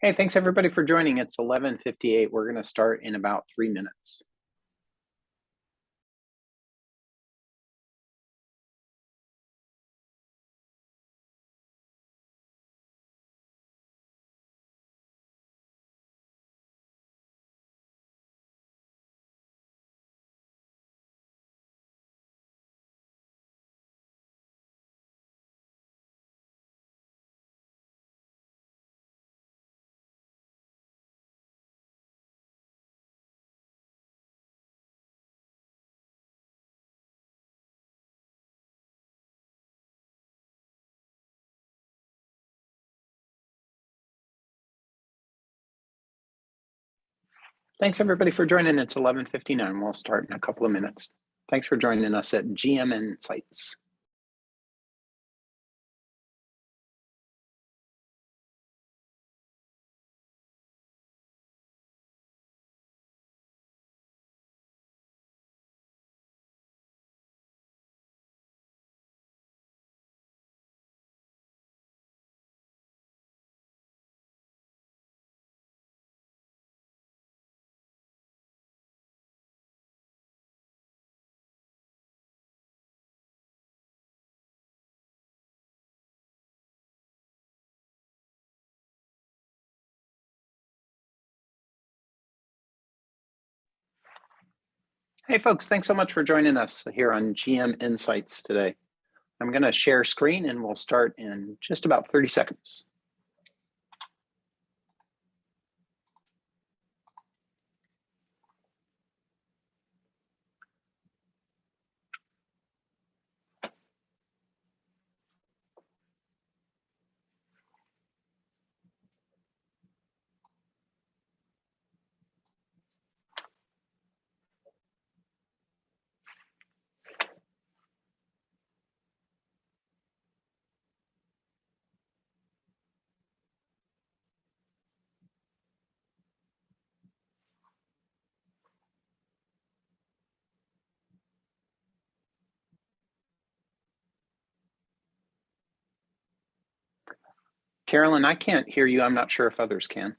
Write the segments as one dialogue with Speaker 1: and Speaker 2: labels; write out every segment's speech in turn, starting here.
Speaker 1: Hey, thanks everybody for joining. It's 11:58. We're going to start in about 3 minutes. Thanks everybody for joining. It's 11:59. We'll start in a couple of minutes. Thanks for joining us at GM Insights. Hey folks, thanks so much for joining us here on GM Insights today. I'm going to share screen and we'll start in just about 30 seconds. Carolyn, I can't hear you. I'm not sure if others can.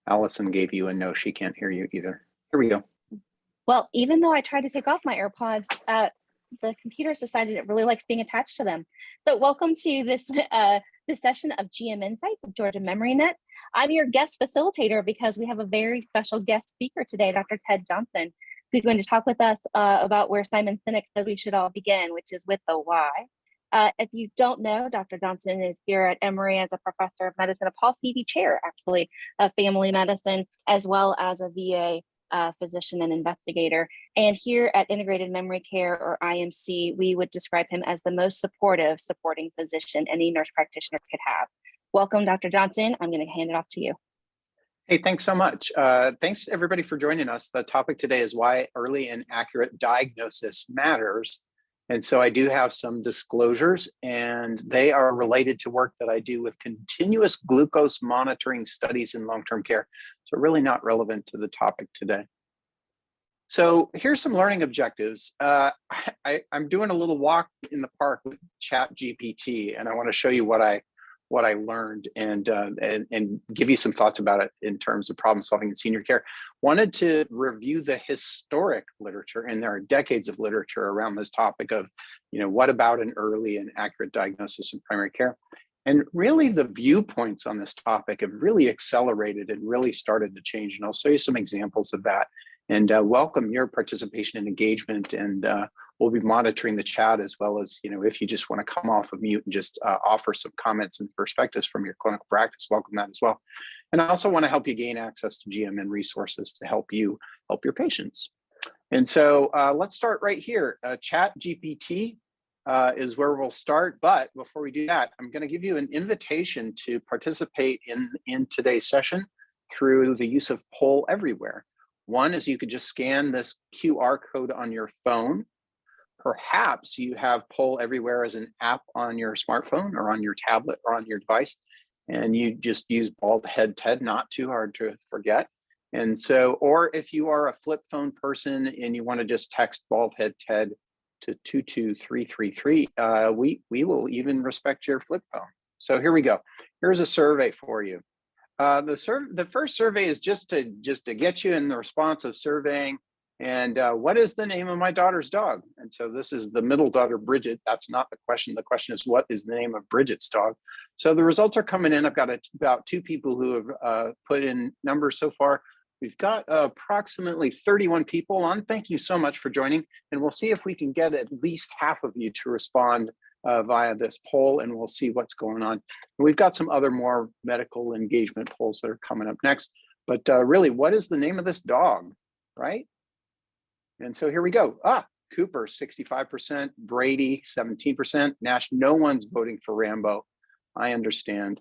Speaker 1: Allison gave you a no, she can't hear you either. Here we go.
Speaker 2: Well, even though I tried to take off my AirPods, the computer's decided it really likes being attached to them. So welcome to this session of GM Insights with Georgia MemoryNet. I'm your guest facilitator because we have a very special guest speaker today, Dr. Ted Johnson, who's going to talk with us about where Simon Sinek says we should all begin, which is with the why. If you don't know, Dr. Johnson is here at Emory as a professor of medicine, a Paul Stevie chair, actually, of family medicine, as well as a VA physician and investigator. And here at Integrated Memory Care, or IMC, we would describe him as the most supportive supporting physician any nurse practitioner could have. Welcome, Dr. Johnson. I'm going to hand it off to you.
Speaker 1: Hey, thanks so much. Thanks everybody for joining us. The topic today is why early and accurate diagnosis matters. And so I do have some disclosures, and they are related to work that I do with continuous glucose monitoring studies in long-term care. So really not relevant to the topic today. So here's some learning objectives. I'm doing a little walk in the park with ChatGPT, and I want to show you what I learned and give you some thoughts about it in terms of problem solving in senior care. Wanted to review the historic literature, and there are decades of literature around this topic of, what about an early and accurate diagnosis in primary care? And really the viewpoints on this topic have really accelerated and really started to change. And I'll show you some examples of that and welcome your participation and engagement. And we'll be monitoring the chat as well as, if you just want to come off of mute and just offer some comments and perspectives from your clinical practice, welcome that as well. And I also want to help you gain access to GMN resources to help you help your patients. And so let's start right here. ChatGPT is where we'll start. But before we do that, I'm going to give you an invitation to participate in today's session through the use of Poll Everywhere. One is you could just scan this QR code on your phone. Perhaps you have Poll Everywhere as an app on your smartphone or on your tablet or on your device, and you just use bald head TED, not too hard to forget. And so, or if you are a flip phone person and you want to just text Baldhead Ted to 22333, we will even respect your flip phone. So here we go. Here's a survey for you. The first survey is just to get you in the response of surveying. And what is the name of my daughter's dog? And so this is the middle daughter, Bridget. That's not the question. The question is, what is the name of Bridget's dog? So the results are coming in. I've got about 2 people who have put in numbers so far. We've got approximately 31 people on. Thank you so much for joining. And we'll see if we can get at least half of you to respond via this poll, and we'll see what's going on. And we've got some other more medical engagement polls that are coming up next. But really, what is the name of this dog, right? And so here we go. Cooper, 65%, Brady, 17%, Nash, no one's voting for Rambo. I understand.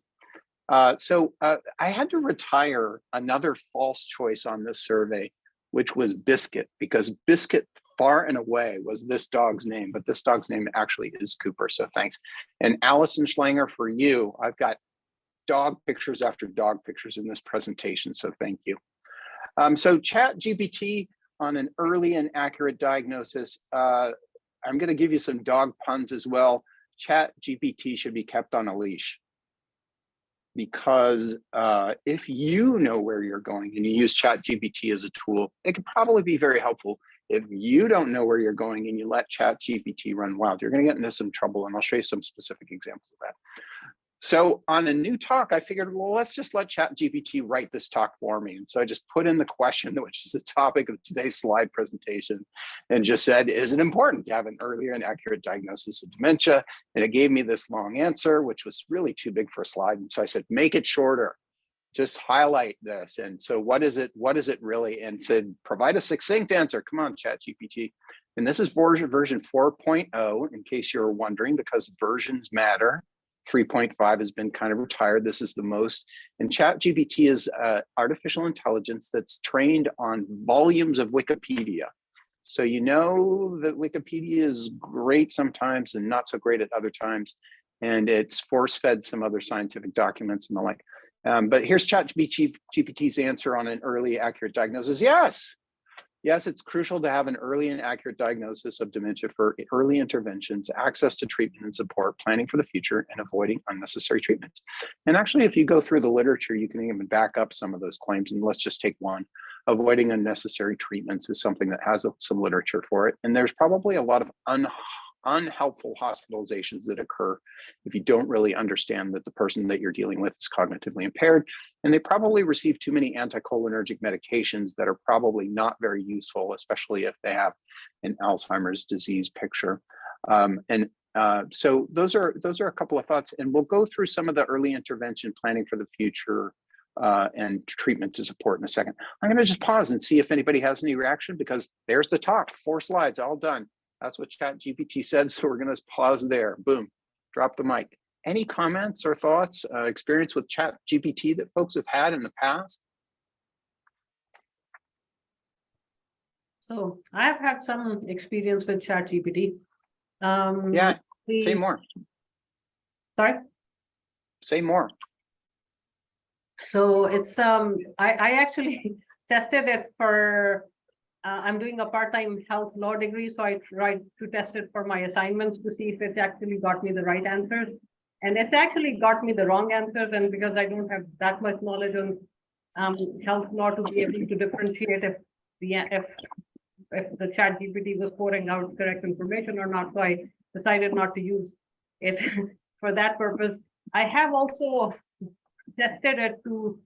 Speaker 1: So I had to retire another false choice on this survey, which was Biscuit, because Biscuit far and away was this dog's name, but this dog's name actually is Cooper, so thanks. And Allison Schlanger, for you, I've got dog pictures after dog pictures in this presentation, so thank you. So ChatGPT on an early and accurate diagnosis. I'm going to give you some dog puns as well. ChatGPT should be kept on a leash, because if you know where you're going and you use ChatGPT as a tool, it could probably be very helpful. If you don't know where you're going and you let ChatGPT run wild, you're going to get into some trouble, and I'll show you some specific examples of that. So on a new talk, I figured, well, let's just let ChatGPT write this talk for me. And so I just put in the question, which is the topic of today's slide presentation, and just said, is it important to have an earlier and accurate diagnosis of dementia? And it gave me this long answer, which was really too big for a slide. And so I said, make it shorter, just highlight this. And so what is it really? And said, provide a succinct answer. Come on, ChatGPT. And this is version 4.0, in case you're wondering, because versions matter. 3.5 has been kind of retired. This is the most. And ChatGPT is artificial intelligence that's trained on volumes of Wikipedia. So you know that Wikipedia is great sometimes and not so great at other times. And it's force-fed some other scientific documents and the like. But here's ChatGPT's answer on an early accurate diagnosis. Yes, it's crucial to have an early and accurate diagnosis of dementia for early interventions, access to treatment and support, planning for the future, and avoiding unnecessary treatments. And actually, if you go through the literature, you can even back up some of those claims. And let's just take one. Avoiding unnecessary treatments is something that has some literature for it. And there's probably a lot of unhelpful hospitalizations that occur if you don't really understand that the person that you're dealing with is cognitively impaired, and they probably receive too many anticholinergic medications that are probably not very useful, especially if they have an Alzheimer's disease picture. So those are a couple of thoughts, and we'll go through some of the early intervention planning for the future and treatment to support in a second. I'm going to just pause and see if anybody has any reaction, because there's the talk, 4 slides, all done. That's what ChatGPT said, so we're going to pause there. Boom, drop the mic. Any comments or thoughts, experience with ChatGPT that folks have had in the past?
Speaker 3: So I've had some experience with ChatGPT.
Speaker 1: Yeah, say more.
Speaker 3: Sorry?
Speaker 1: Say more.
Speaker 3: So it's, I actually tested it for, I'm doing a part-time health law degree, so I tried to test it for my assignments to see if it actually got me the right answers. And it actually got me the wrong answers, and because I don't have that much knowledge on health law to be able to differentiate if the ChatGPT was pouring out correct information or not, so I decided not to use it for that purpose. I have also tested it to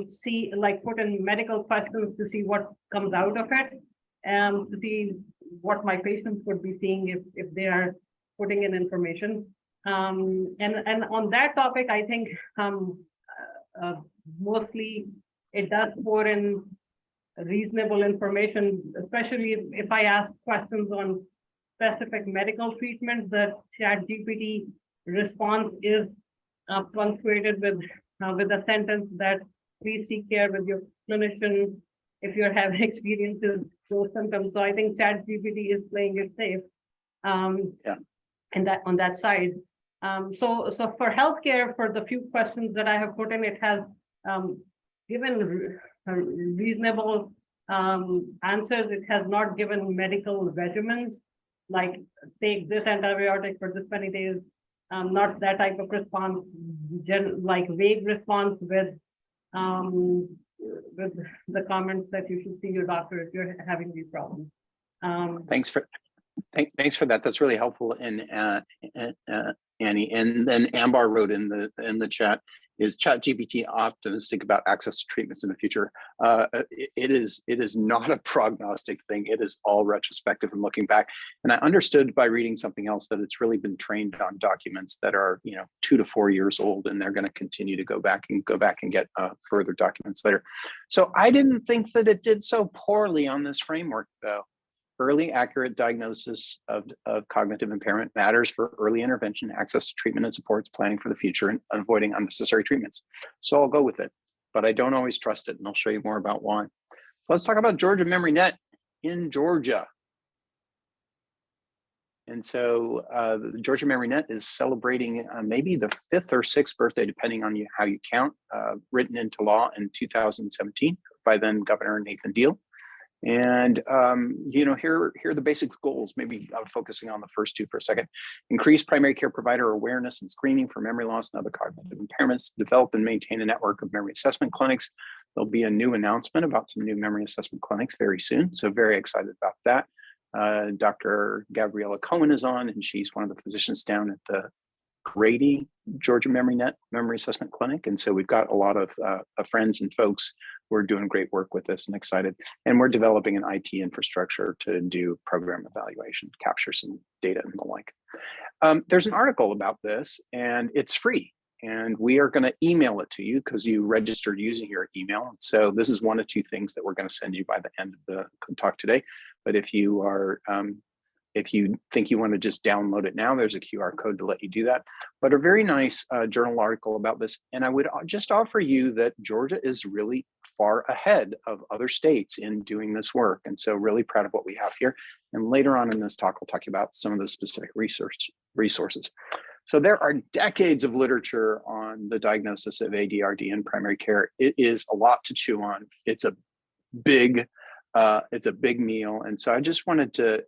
Speaker 3: see, like, put in medical questions to see what comes out of it, and to see what my patients would be seeing if they are putting in information. And on that topic, I think mostly it does pour in reasonable information, especially if I ask questions on specific medical treatments. The ChatGPT response is punctuated with a sentence that please seek care with your clinician if you're having experiences those symptoms. So I think ChatGPT is playing it safe. And that on that side. So for healthcare, for the few questions that I have put in, it has given reasonable answers. It has not given medical regimens like take this antibiotic for this many days. Not that type of response, like vague response with the comments that you should see your doctor if you're having these problems.
Speaker 1: Thanks for that. That's really helpful. And Annie, and then Ambar wrote in the chat, is ChatGPT optimistic about access to treatments in the future? It is not a prognostic thing. It is all retrospective and looking back. And I understood by reading something else that it's really been trained on documents that are 2 to 4 years old, and they're going to continue to go back and get further documents later. So I didn't think that it did so poorly on this framework, though. Early accurate diagnosis of cognitive impairment matters for early intervention, access to treatment and supports, planning for the future, and avoiding unnecessary treatments. So I'll go with it, but I don't always trust it, and I'll show you more about why. So let's talk about Georgia MemoryNet in Georgia. And so the Georgia MemoryNet is celebrating maybe the 5th or 6th birthday, depending on how you count, written into law in 2017 by then Governor Nathan Deal. And here are the basic goals. Maybe I'm focusing on the first two for a second. Increase primary care provider awareness and screening for memory loss and other cognitive impairments. Develop and maintain a network of memory assessment clinics. There'll be a new announcement about some new memory assessment clinics very soon, so very excited about that. Dr. Gabriella Cohen is on, and she's one of the physicians down at the Grady Georgia MemoryNet Memory Assessment Clinic. And so we've got a lot of friends and folks who are doing great work with this and excited. And we're developing an IT infrastructure to do program evaluation, capture some data and the like. There's an article about this, and it's free. And we are going to email it to you because you registered using your email. So this is one of two things that we're going to send you by the end of the talk today. But if you are if you think you want to just download it now, there's a QR code to let you do that. But a very nice journal article about this. And I would just offer you that Georgia is really far ahead of other states in doing this work. And so really proud of what we have here. And later on in this talk, I'll talk about some of the specific resources. So there are decades of literature on the diagnosis of ADRD in primary care. It is a lot to chew on. It's a big meal. And so I just wanted to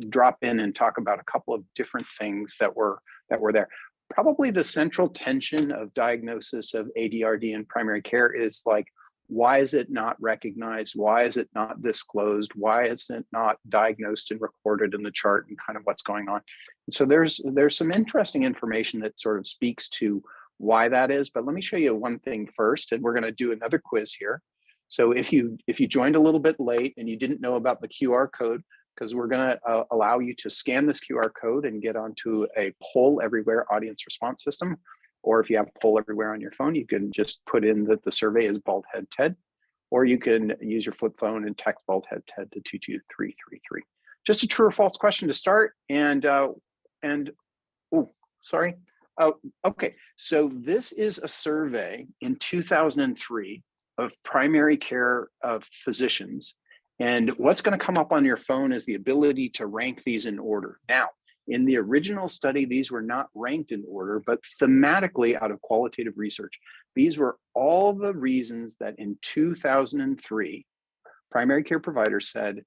Speaker 1: drop in and talk about a couple of different things that were there. Probably the central tension of diagnosis of ADRD in primary care is like, why is it not recognized? Why is it not disclosed? Why is it not diagnosed and recorded in the chart, and kind of what's going on? And so there's some interesting information that sort of speaks to why that is. But let me show you one thing first, and we're going to do another quiz here. So if you joined a little bit late and you didn't know about the QR code, because we're going to allow you to scan this QR code and get onto a Poll Everywhere audience response system. Or if you have Poll Everywhere on your phone, you can just put in that the survey is Bald Head TED, or you can use your flip phone and text Bald Head TED to 22333. Just a true or false question to start. Okay. So this is a survey in 2003 of primary care physicians. And what's going to come up on your phone is the ability to rank these in order. Now, in the original study, these were not ranked in order, but thematically out of qualitative research. These were all the reasons that in 2003, primary care providers said,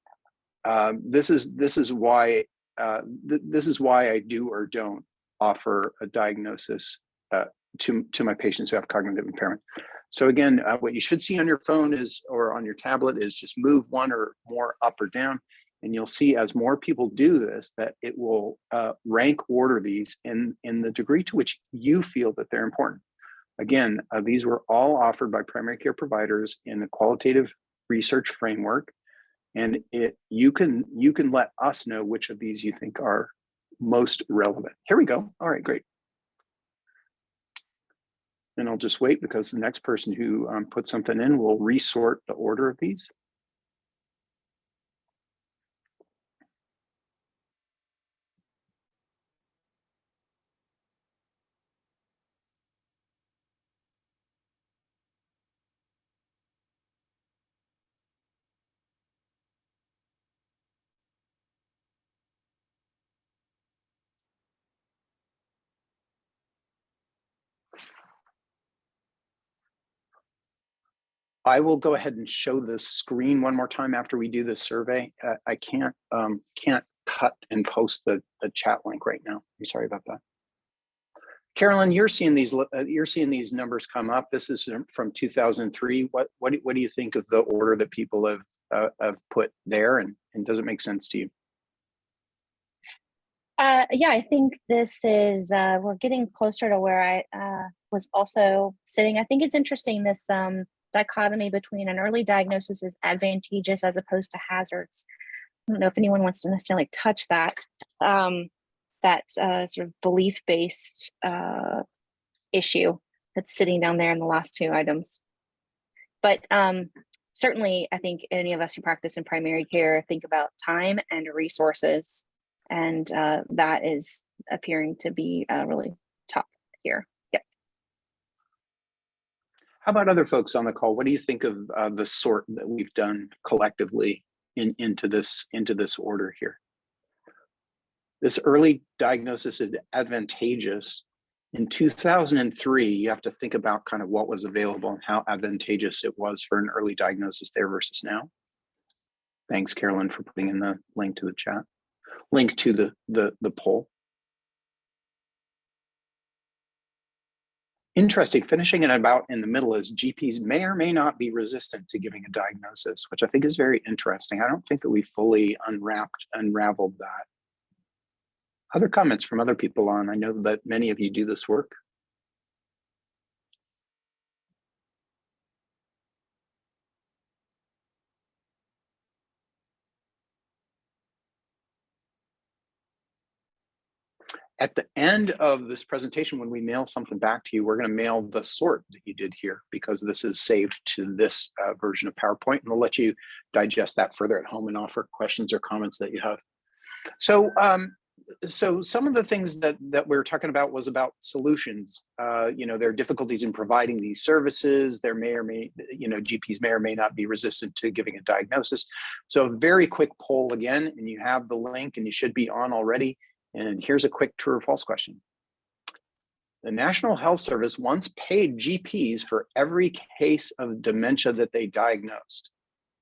Speaker 1: this is why I do or don't offer a diagnosis to my patients who have cognitive impairment. So again, what you should see on your phone or on your tablet is just move one or more up or down. And you'll see as more people do this, that it will rank order these in the degree to which you feel that they're important. Again, these were all offered by primary care providers in the qualitative research framework. And you can let us know which of these you think are most relevant. Here we go. All right, great. And I'll just wait because the next person who put something in will resort the order of these. I will go ahead and show the screen one more time after we do this survey. I can't cut and post the chat link right now. I'm sorry about that. Carolyn, you're seeing these numbers come up. This is from 2003. What do you think of the order that people have put there, and does it make sense to you?
Speaker 2: Yeah, I think this is, we're getting closer to where I was also sitting. I think it's interesting, this dichotomy between an early diagnosis is advantageous as opposed to hazards. I don't know if anyone wants to necessarily touch that, sort of belief-based issue that's sitting down there in the last two items. But certainly, I think any of us who practice in primary care think about time and resources, and that is appearing to be really top here. Yep.
Speaker 1: How about other folks on the call? What do you think of the sort that we've done collectively into this order here? This early diagnosis is advantageous. In 2003, you have to think about kind of what was available and how advantageous it was for an early diagnosis there versus now. Thanks, Carolyn, for putting in the link to the chat, link to the poll. Interesting, finishing it about in the middle is GPs may or may not be resistant to giving a diagnosis, which I think is very interesting. I don't think that we fully unraveled that. Other comments from other people on, I know that many of you do this work. At the end of this presentation, when we mail something back to you, we're going to mail the sort that you did here, because this is saved to this version of PowerPoint, and we'll let you digest that further at home and offer questions or comments that you have. So, so some of the things that we were talking about was about solutions. You know, there are difficulties in providing these services. There may or may, you know, GPs may or may not be resistant to giving a diagnosis. So a very quick poll again, and you have the link and you should be on already. And here's a quick true or false question. The National Health Service once paid GPs for every case of dementia that they diagnosed.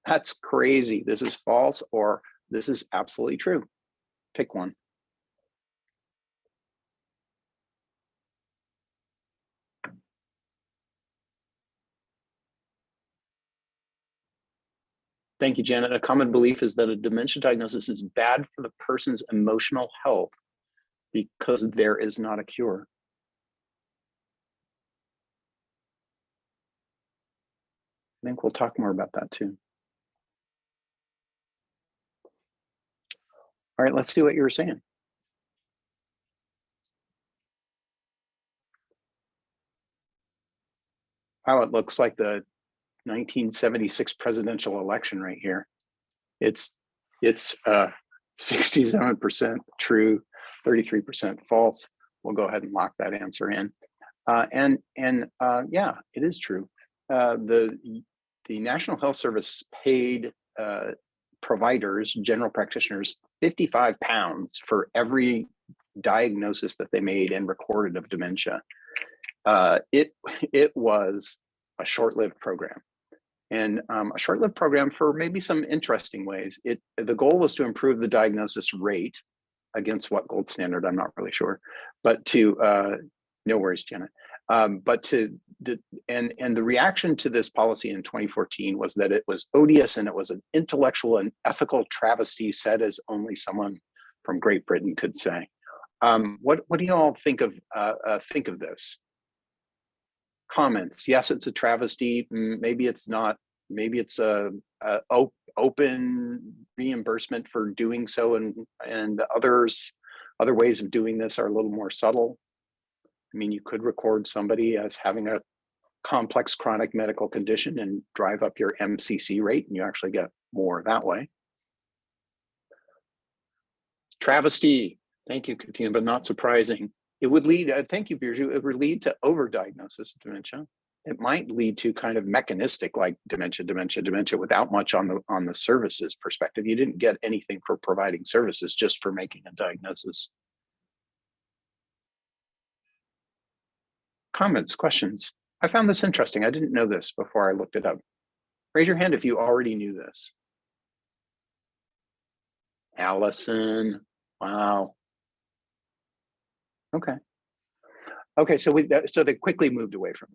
Speaker 1: That's crazy. This is false, or this is absolutely true. Pick one. Thank you, Janet. A common belief is that a dementia diagnosis is bad for the person's emotional health because there is not a cure. I think we'll talk more about that too. All right, let's see what you were saying. Wow, it looks like the 1976 presidential election right here. It's 67% true, 33% false. We'll go ahead and lock that answer in. Yeah, it is true. The National Health Service paid providers, general practitioners, £55 for every diagnosis that they made and recorded of dementia. It was a short-lived program, and a short-lived program for maybe some interesting ways. The goal was to improve the diagnosis rate against what gold standard, I'm not really sure, but to no worries, Janet. But the reaction to this policy in 2014 was that it was odious and it was an intellectual and ethical travesty, said as only someone from Great Britain could say. What do you all think of this? Comments? Yes, it's a travesty. Maybe it's not. Maybe it's a open reimbursement for doing so, and other ways of doing this are a little more subtle. I mean, you could record somebody as having a complex chronic medical condition and drive up your MCC rate, and you actually get more that way. Travesty. Thank you, Katina, but not surprising. It would lead, thank you, Birju, it would lead to overdiagnosis of dementia. It might lead to kind of mechanistic, like dementia, without much on the services perspective. You didn't get anything for providing services, just for making a diagnosis. Comments, questions? I found this interesting. I didn't know this before I looked it up. Raise your hand if you already knew this. Allison, wow. Okay. Okay, so they quickly moved away from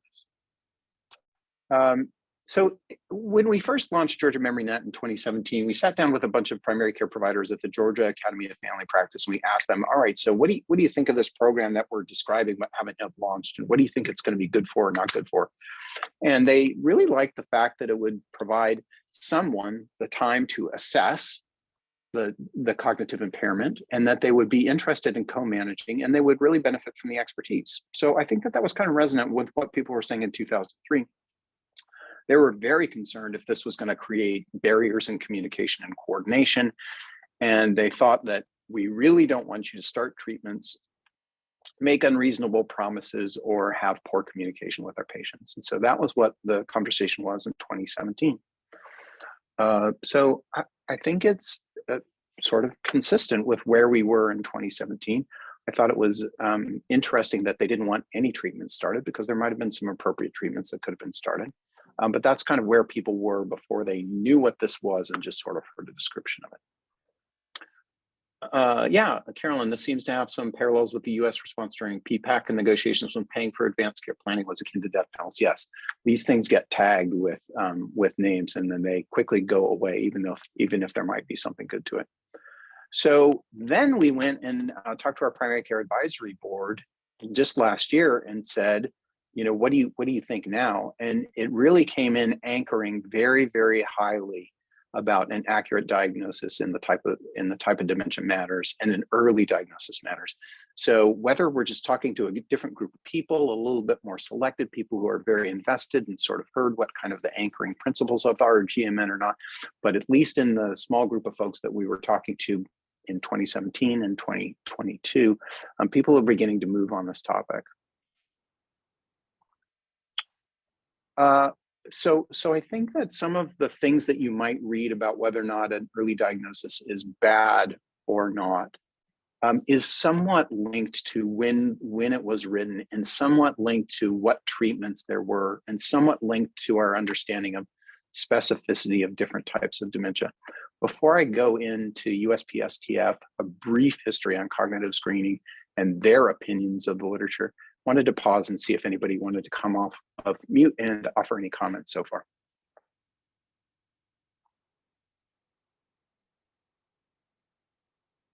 Speaker 1: this. So when we first launched Georgia MemoryNet in 2017, we sat down with a bunch of primary care providers at the Georgia Academy of Family Practice, and we asked them, all right, so what do you think of this program that we're describing but haven't yet launched, and what do you think it's going to be good for or not good for? And they really liked the fact that it would provide someone the time to assess the cognitive impairment, and that they would be interested in co-managing, and they would really benefit from the expertise. So I think that was kind of resonant with what people were saying in 2003. They were very concerned if this was going to create barriers in communication and coordination. And they thought that we really don't want you to start treatments, make unreasonable promises, or have poor communication with our patients. And so that was what the conversation was in 2017. So I think it's sort of consistent with where we were in 2017. I thought it was interesting that they didn't want any treatment started, because there might have been some appropriate treatments that could have been started. But that's kind of where people were before they knew what this was and just sort of heard a description of it. Yeah, Carolyn, this seems to have some parallels with the US response during PPAC and negotiations when paying for advanced care planning was akin to death penalties. Yes, these things get tagged with names, and then they quickly go away, even if there might be something good to it. So then we went and talked to our primary care advisory board just last year and said, you know, what do you think now? And it really came in anchoring very, very highly about an accurate diagnosis in the type of dementia matters, and an early diagnosis matters. So whether we're just talking to a different group of people, a little bit more selected people who are very invested and sort of heard what kind of the anchoring principles of our GMN or not, but at least in the small group of folks that we were talking to in 2017 and 2022, people are beginning to move on this topic. So I think that some of the things that you might read about whether or not an early diagnosis is bad or not is somewhat linked to when it was written, and somewhat linked to what treatments there were, and somewhat linked to our understanding of specificity of different types of dementia. Before I go into USPSTF, a brief history on cognitive screening and their opinions of the literature, wanted to pause and see if anybody wanted to come off of mute and offer any comments so far.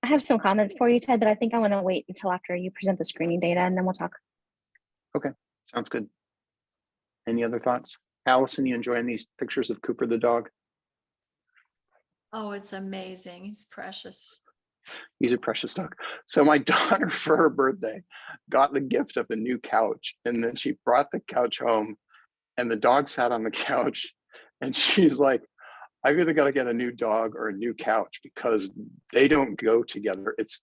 Speaker 2: I have some comments for you, Ted, but I think I want to wait until after you present the screening data, and then we'll talk.
Speaker 1: Okay, sounds good. Any other thoughts? Allison, you enjoying these pictures of Cooper the dog?
Speaker 4: Oh, it's amazing. He's precious.
Speaker 1: He's a precious dog. So my daughter, for her birthday, got the gift of a new couch, and then she brought the couch home, and the dog sat on the couch, and she's like, I've either got to get a new dog or a new couch, because they don't go together. It's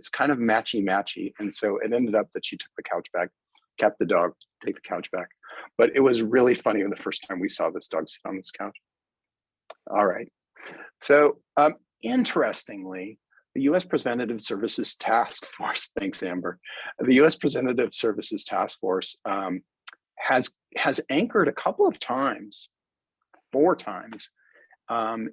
Speaker 1: kind of matchy. And so it ended up that she took the couch back, kept the dog, take the couch back. But it was really funny the first time we saw this dog sit on this couch. All right. So interestingly, the U.S. Preventative Services Task Force, thanks, Amber. The U.S. Preventative Services Task Force has anchored a couple of times, 4 times,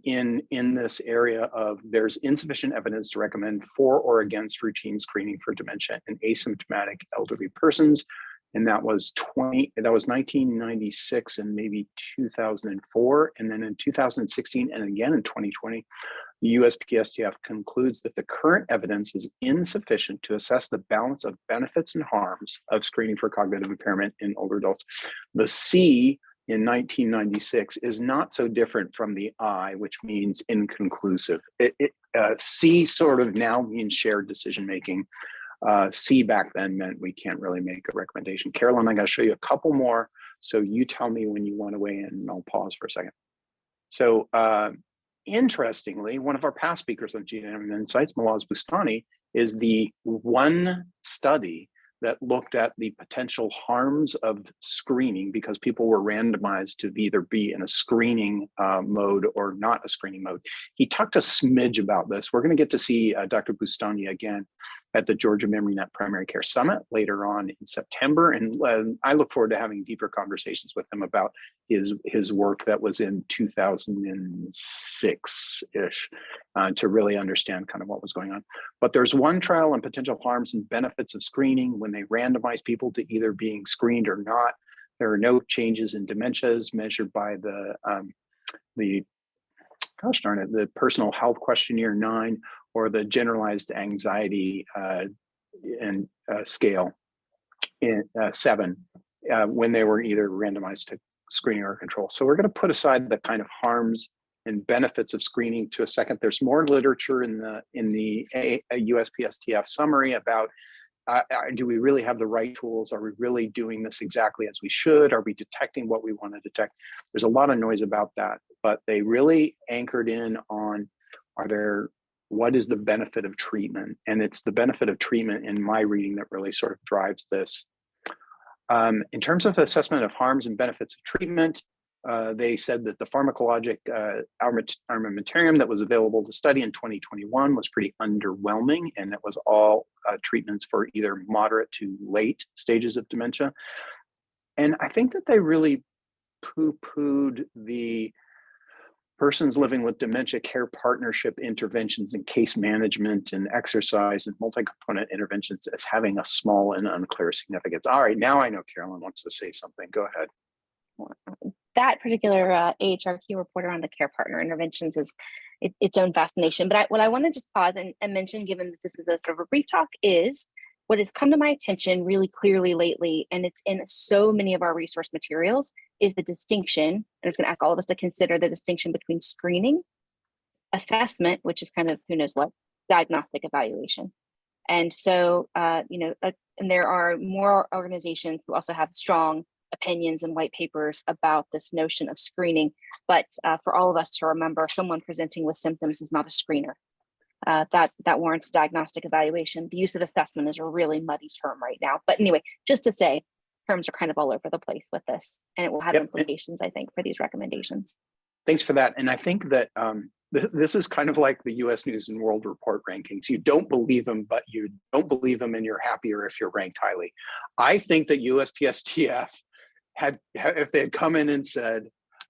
Speaker 1: in this area of there's insufficient evidence to recommend for or against routine screening for dementia in asymptomatic elderly persons. And that was 1996 and maybe 2004. And then in 2016 and again in 2020, the USPSTF concludes that the current evidence is insufficient to assess the balance of benefits and harms of screening for cognitive impairment in older adults. The C in 1996 is not so different from the I, which means inconclusive. C sort of now means shared decision-making. C back then meant we can't really make a recommendation. Carolyn, I'm going to show you a couple more. So you tell me when you want to weigh in, and I'll pause for a second. So interestingly, one of our past speakers on GNM Insights, Malaz Bustani, is the one study that looked at the potential harms of screening, because people were randomized to either be in a screening mode or not a screening mode. He talked a smidge about this. We're going to get to see Dr. Bustani again at the Georgia MemoryNet Primary Care Summit later on in September. And I look forward to having deeper conversations with him about his work that was in 2006-ish to really understand kind of what was going on. But there's one trial on potential harms and benefits of screening when they randomize people to either being screened or not. There are no changes in dementia as measured by the gosh darn it, the Personal Health Questionnaire 9 or the Generalized Anxiety and Scale in 7 when they were either randomized to screening or control. So we're going to put aside the kind of harms and benefits of screening to a second. There's more literature in the USPSTF summary about do we really have the right tools? Are we really doing this exactly as we should? Are we detecting what we want to detect? There's a lot of noise about that, but they really anchored in on what is the benefit of treatment? And it's the benefit of treatment in my reading that really sort of drives this. In terms of assessment of harms and benefits of treatment, they said that the pharmacologic armamentarium that was available to study in 2021 was pretty underwhelming, and it was all treatments for either moderate to late stages of dementia. And I think that they really poo-pooed the persons living with dementia care partnership interventions and case management and exercise and multi-component interventions as having a small and unclear significance. All right, now I know Carolyn wants to say something. Go ahead.
Speaker 2: That particular AHRQ report around the care partner interventions is its own fascination. But what I wanted to pause and mention, given that this is a sort of a brief talk, is what has come to my attention really clearly lately, and it's in so many of our resource materials, is the distinction. And I was going to ask all of us to consider the distinction between screening, assessment, which is kind of who knows what, diagnostic evaluation. And so, and there are more organizations who also have strong opinions and white papers about this notion of screening. But for all of us to remember, someone presenting with symptoms is not a screener. That warrants diagnostic evaluation. The use of assessment is a really muddy term right now. But anyway, just to say, terms are kind of all over the place with this, and it will have implications, I think, for these recommendations.
Speaker 1: Thanks for that. And I think that this is kind of like the US News and World Report rankings. You don't believe them, but you don't believe them and you're happier if you're ranked highly. I think that USPSTF if they had come in and said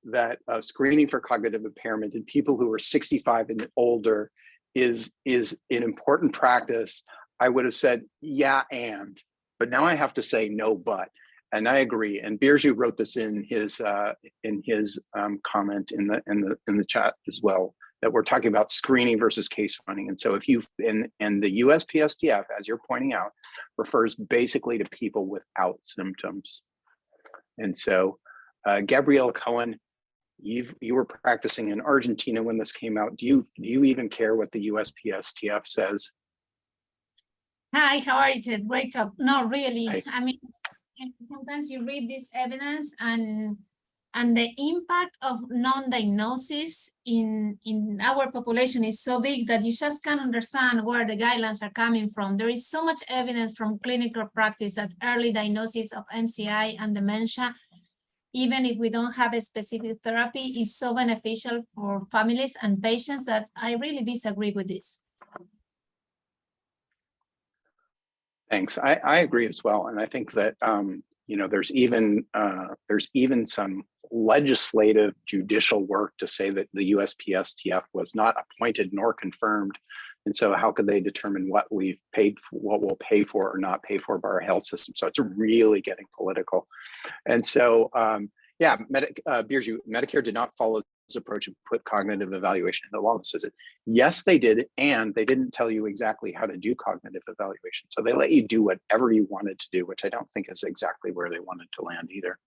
Speaker 1: that screening for cognitive impairment in people who are 65 and older is an important practice, I would have said, yeah, but now I have to say no, but. And I agree. And Birju wrote this in his comment in the chat as well, that we're talking about screening versus case finding. And so if you and the USPSTF, as you're pointing out, refers basically to people without symptoms. And so, Gabriella Cohen, you were practicing in Argentina when this came out. Do you even care what the USPSTF says?
Speaker 5: Hi, how are you today? Great talk. No, really.
Speaker 1: Hi.
Speaker 5: I mean, sometimes you read this evidence and the impact of non-diagnosis in our population is so big that you just can't understand where the guidelines are coming from. There is so much evidence from clinical practice that early diagnosis of MCI and dementia, even if we don't have a specific therapy, is so beneficial for families and patients that I really disagree with this.
Speaker 1: Thanks. I agree as well, and I think that there's even some legislative judicial work to say that the USPSTF was not appointed nor confirmed, and so how could they determine what we'll pay for or not pay for by our health system? So it's really getting political, and so Birju, Medicare did not follow this approach and put cognitive evaluation in the wellness visit. Yes, they did, and they didn't tell you exactly how to do cognitive evaluation. So they let you do whatever you wanted to do, which I don't think is exactly where they wanted to land either.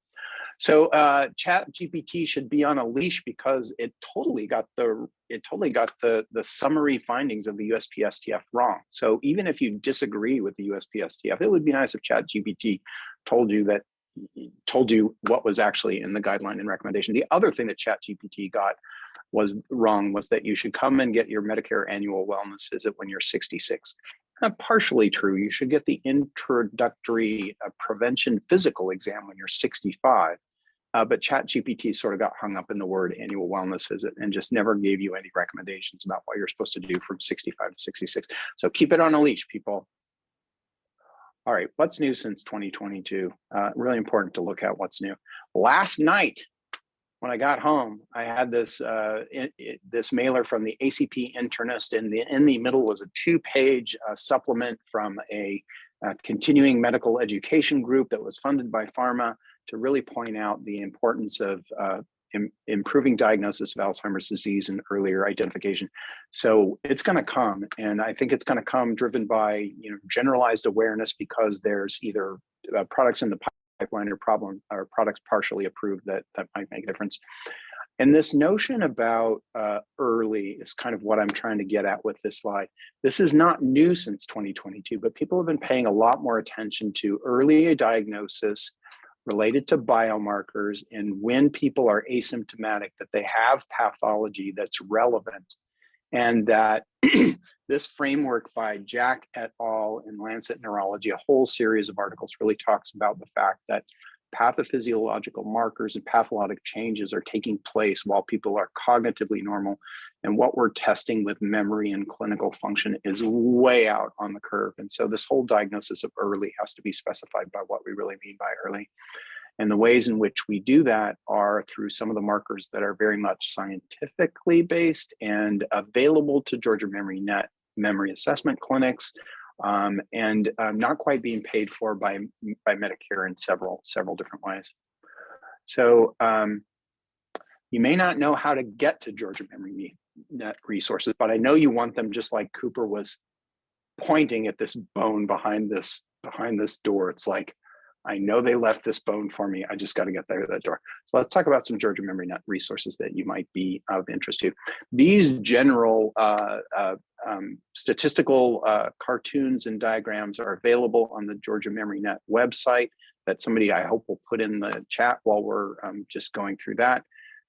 Speaker 1: So ChatGPT should be on a leash because it totally got the summary findings of the USPSTF wrong. So even if you disagree with the USPSTF, it would be nice if ChatGPT told you what was actually in the guideline and recommendation. The other thing that ChatGPT got was wrong was that you should come and get your Medicare annual wellness visit when you're 66. Partially true. You should get the introductory prevention physical exam when you're 65. But ChatGPT sort of got hung up in the word annual wellness visit and just never gave you any recommendations about what you're supposed to do from 65 to 66. So keep it on a leash, people. All right, what's new since 2022? Really important to look at what's new. Last night, when I got home, I had this this mailer from the ACP internist, and in the middle was a 2-page supplement from a continuing medical education group that was funded by pharma to really point out the importance of improving diagnosis of Alzheimer's disease and earlier identification. So it's going to come, and I think it's going to come driven by generalized awareness, because there's either products in the pipeline or products partially approved that might make a difference. And this notion about early is kind of what I'm trying to get at with this slide. This is not new since 2022, but people have been paying a lot more attention to early diagnosis related to biomarkers, and when people are asymptomatic, that they have pathology that's relevant. And that this framework by Jack et al. In Lancet Neurology, a whole series of articles, really talks about the fact that pathophysiological markers and pathologic changes are taking place while people are cognitively normal. And what we're testing with memory and clinical function is way out on the curve. And so this whole diagnosis of early has to be specified by what we really mean by early. And the ways in which we do that are through some of the markers that are very much scientifically based and available to Georgia MemoryNet memory assessment clinics, and not quite being paid for by Medicare in several different ways. So you may not know how to get to Georgia MemoryNet resources, but I know you want them, just like Cooper was pointing at this bone behind this door. It's like, I know they left this bone for me. I just got to get there to that door. So let's talk about some Georgia MemoryNet resources that you might be of interest to. These general statistical cartoons and diagrams are available on the Georgia MemoryNet website that somebody, I hope, will put in the chat while we're just going through that.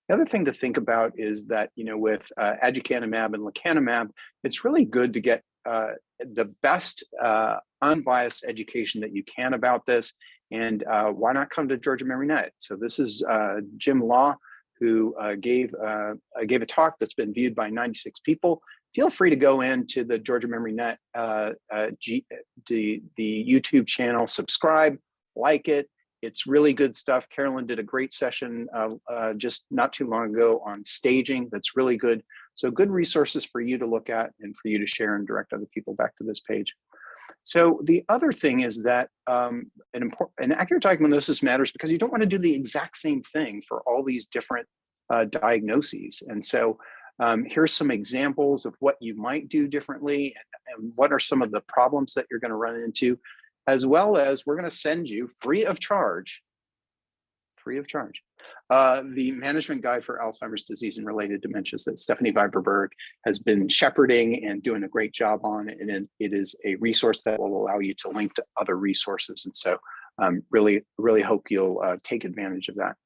Speaker 1: The other thing to think about is that, with aducanumab and lecanemab, it's really good to get the best unbiased education that you can about this. And why not come to Georgia MemoryNet? So this is Jim Law, who gave a talk that's been viewed by 96 people. Feel free to go into the Georgia MemoryNet, the YouTube channel, subscribe, like it. It's really good stuff. Carolyn did a great session just not too long ago on staging. That's really good. So good resources for you to look at and for you to share and direct other people back to this page. So the other thing is that an accurate diagnosis matters because you don't want to do the exact same thing for all these different diagnoses. And so here's some examples of what you might do differently and what are some of the problems that you're going to run into, as well as we're going to send you free of charge, the management guide for Alzheimer's disease and related dementias that Stephanie Viberberg has been shepherding and doing a great job on. And it is a resource that will allow you to link to other resources. And so really hope you'll take advantage of that.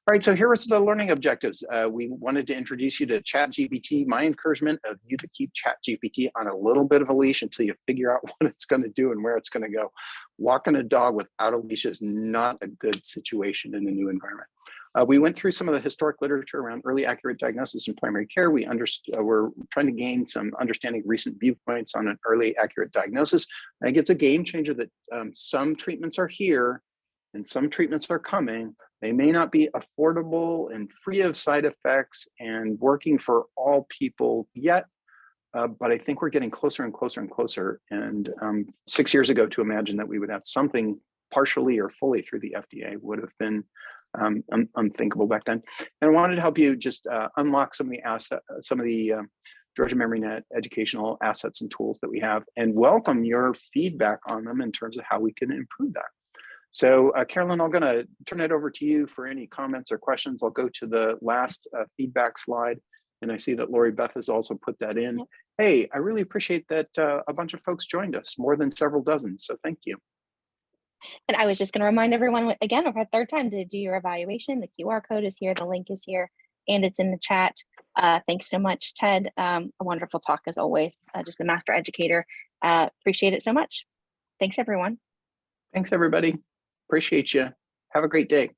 Speaker 1: All right, so here are the learning objectives. We wanted to introduce you to ChatGPT. My encouragement of you to keep ChatGPT on a little bit of a leash until you figure out what it's going to do and where it's going to go. Walking a dog without a leash is not a good situation in a new environment. We went through some of the historic literature around early accurate diagnosis in primary care. We're trying to gain some understanding of recent viewpoints on an early accurate diagnosis. I think it's a game changer that some treatments are here and some treatments are coming. They may not be affordable and free of side effects and working for all people yet, but I think we're getting closer and closer and closer. And 6 years ago, to imagine that we would have something partially or fully through the FDA would have been unthinkable back then. And I wanted to help you just unlock some of the Georgia MemoryNet educational assets and tools that we have, and welcome your feedback on them in terms of how we can improve that. So Carolyn, I'm going to turn it over to you for any comments or questions. I'll go to the last feedback slide, and I see that Lori Beth has also put that in. Yep. Hey, I really appreciate that a bunch of folks joined us, more than several dozen, so thank you.
Speaker 2: And I was just going to remind everyone again for a third time to do your evaluation. The QR code is here, the link is here, and it's in the chat. Thanks so much, Ted. A wonderful talk as always, just a master educator. Appreciate it so much. Thanks, everyone.
Speaker 1: Thanks, everybody. Appreciate you. Have a great day.